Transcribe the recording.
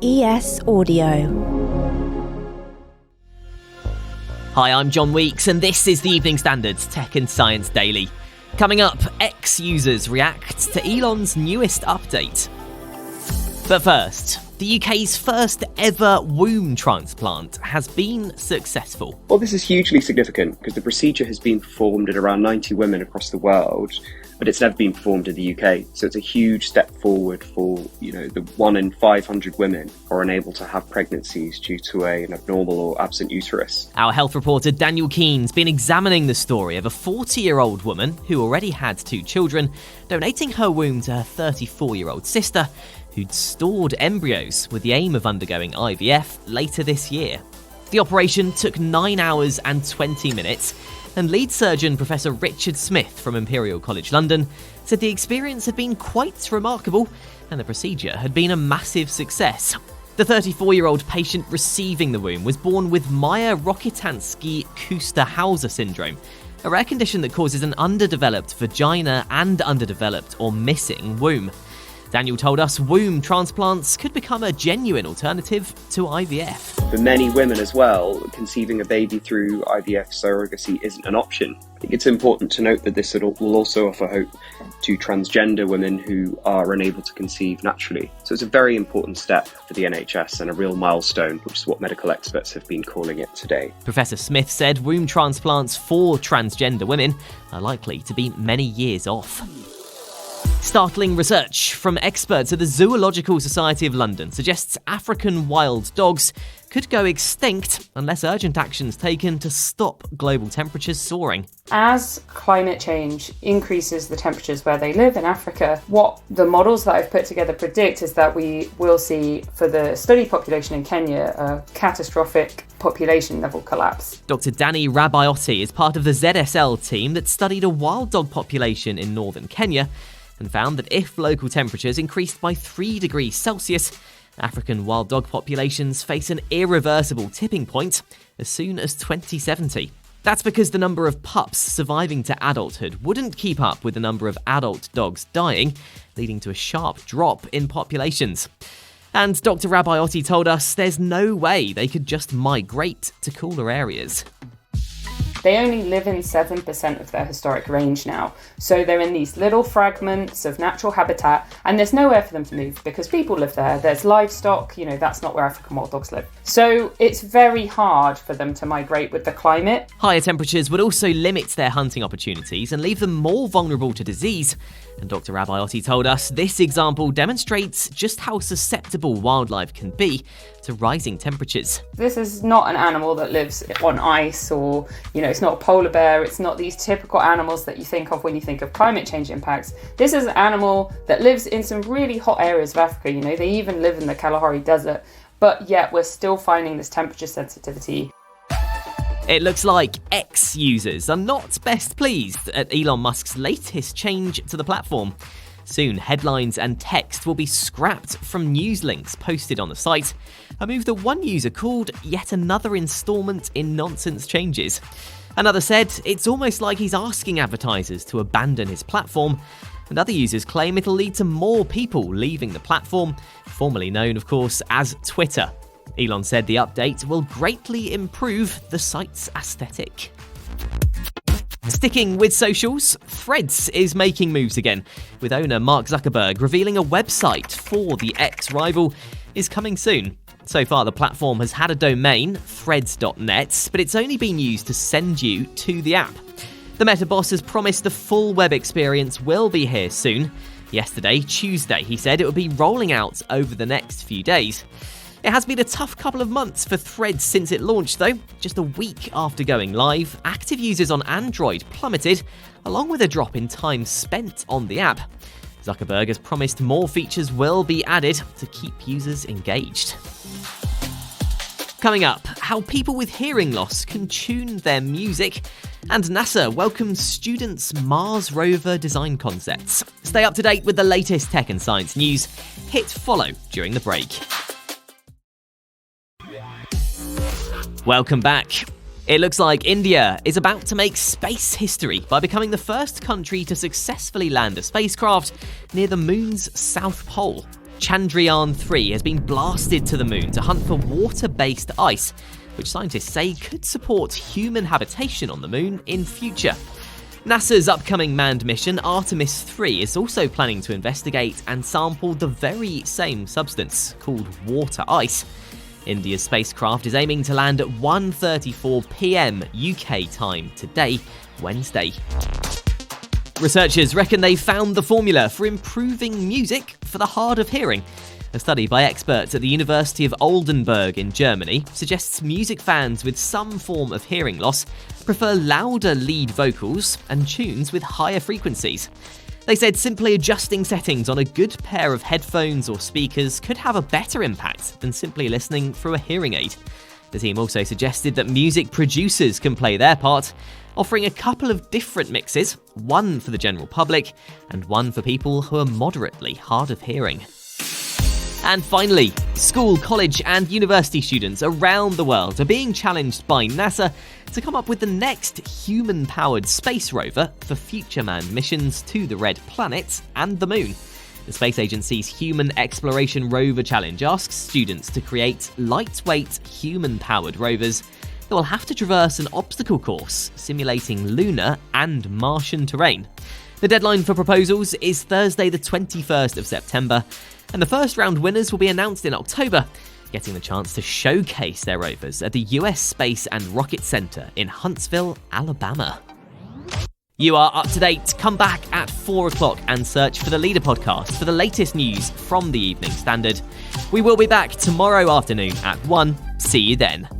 ES Audio. Hi, I'm John Weeks, and this is the Evening Standard's Tech and Science Daily. Coming up, X users react to Elon's newest update. But first, the UK's first ever womb transplant has been successful. Well, this is hugely significant because the procedure has been performed in around 90 women across the world, but it's never been performed in the UK. So it's a huge step forward for, the 1 in 500 women who are unable to have pregnancies due to an abnormal or absent uterus. Our health reporter Daniel Keen's been examining the story of a 40-year-old woman who already had 2 children, donating her womb to her 34-year-old sister, who'd stored embryos with the aim of undergoing IVF later this year. The operation took 9 hours and 20 minutes, and lead surgeon Professor Richard Smith from Imperial College London said the experience had been quite remarkable and the procedure had been a massive success. The 34-year-old patient receiving the womb was born with Mayer-Rokitansky-Kuster-Hauser syndrome, a rare condition that causes an underdeveloped vagina and underdeveloped or missing womb. Daniel told us womb transplants could become a genuine alternative to IVF. For many women as well, conceiving a baby through IVF surrogacy isn't an option. I think it's important to note that this will also offer hope to transgender women who are unable to conceive naturally. So it's a very important step for the NHS and a real milestone, which is what medical experts have been calling it today. Professor Smith said womb transplants for transgender women are likely to be many years off. Startling research from experts at the Zoological Society of London suggests African wild dogs could go extinct unless urgent action's taken to stop global temperatures soaring. As climate change increases the temperatures where they live in Africa, what the models that I've put together predict is that we will see, for the study population in Kenya, a catastrophic population level collapse. Dr. Danny Rabiotti is part of the ZSL team that studied a wild dog population in northern Kenya and found that if local temperatures increased by 3 degrees Celsius, African wild dog populations face an irreversible tipping point as soon as 2070. That's because the number of pups surviving to adulthood wouldn't keep up with the number of adult dogs dying, leading to a sharp drop in populations. And Dr. Rabiotti told us there's no way they could just migrate to cooler areas. They only live in 7% of their historic range now, so they're in these little fragments of natural habitat, and there's nowhere for them to move because people live there. There's livestock, that's not where African wild dogs live. So it's very hard for them to migrate with the climate. Higher temperatures would also limit their hunting opportunities and leave them more vulnerable to disease. And Dr. Rabiotti told us this example demonstrates just how susceptible wildlife can be to rising temperatures. This is not an animal that lives on ice or, it's not a polar bear. It's not these typical animals that you think of when you think of climate change impacts. This is an animal that lives in some really hot areas of Africa. They even live in the Kalahari Desert, but yet we're still finding this temperature sensitivity. It looks like X users are not best pleased at Elon Musk's latest change to the platform. Soon, headlines and text will be scrapped from news links posted on the site, a move that one user called yet another installment in nonsense changes. Another said it's almost like he's asking advertisers to abandon his platform, and other users claim it'll lead to more people leaving the platform, formerly known, of course, as Twitter. Elon said the update will greatly improve the site's aesthetic. Sticking with socials, Threads is making moves again, with owner Mark Zuckerberg revealing a website for the Xrival is coming soon. So far, the platform has had a domain, threads.net, but it's only been used to send you to the app. The Meta boss has promised the full web experience will be here soon. Yesterday, Tuesday, he said it would be rolling out over the next few days. It has been a tough couple of months for Threads since it launched, though. Just a week after going live, active users on Android plummeted, along with a drop in time spent on the app. Zuckerberg has promised more features will be added to keep users engaged. Coming up, how people with hearing loss can tune their music, and NASA welcomes students' Mars rover design concepts. Stay up to date with the latest tech and science news. Hit follow during the break. Welcome back. It looks like India is about to make space history by becoming the first country to successfully land a spacecraft near the moon's south pole. Chandrayaan-3 has been blasted to the moon to hunt for water-based ice, which scientists say could support human habitation on the moon in future. NASA's upcoming manned mission, Artemis 3, is also planning to investigate and sample the very same substance, called water ice. India's spacecraft is aiming to land at 1:34 p.m. UK time today, Wednesday. Researchers reckon they found the formula for improving music for the hard of hearing. A study by experts at the University of Oldenburg in Germany suggests music fans with some form of hearing loss prefer louder lead vocals and tunes with higher frequencies. They said simply adjusting settings on a good pair of headphones or speakers could have a better impact than simply listening through a hearing aid. The team also suggested that music producers can play their part, offering a couple of different mixes, one for the general public and one for people who are moderately hard of hearing. And finally, school, college and university students around the world are being challenged by NASA to come up with the next human-powered space rover for future manned missions to the Red Planet and the Moon. The space agency's Human Exploration Rover Challenge asks students to create lightweight, human-powered rovers that will have to traverse an obstacle course simulating lunar and Martian terrain. The deadline for proposals is Thursday the 21st of September, and the first round winners will be announced in October, getting the chance to showcase their rovers at the US Space and Rocket Center in Huntsville, Alabama. You are up to date. Come back at 4 o'clock and search for the Leader Podcast for the latest news from the Evening Standard. We will be back tomorrow afternoon at 1. See you then.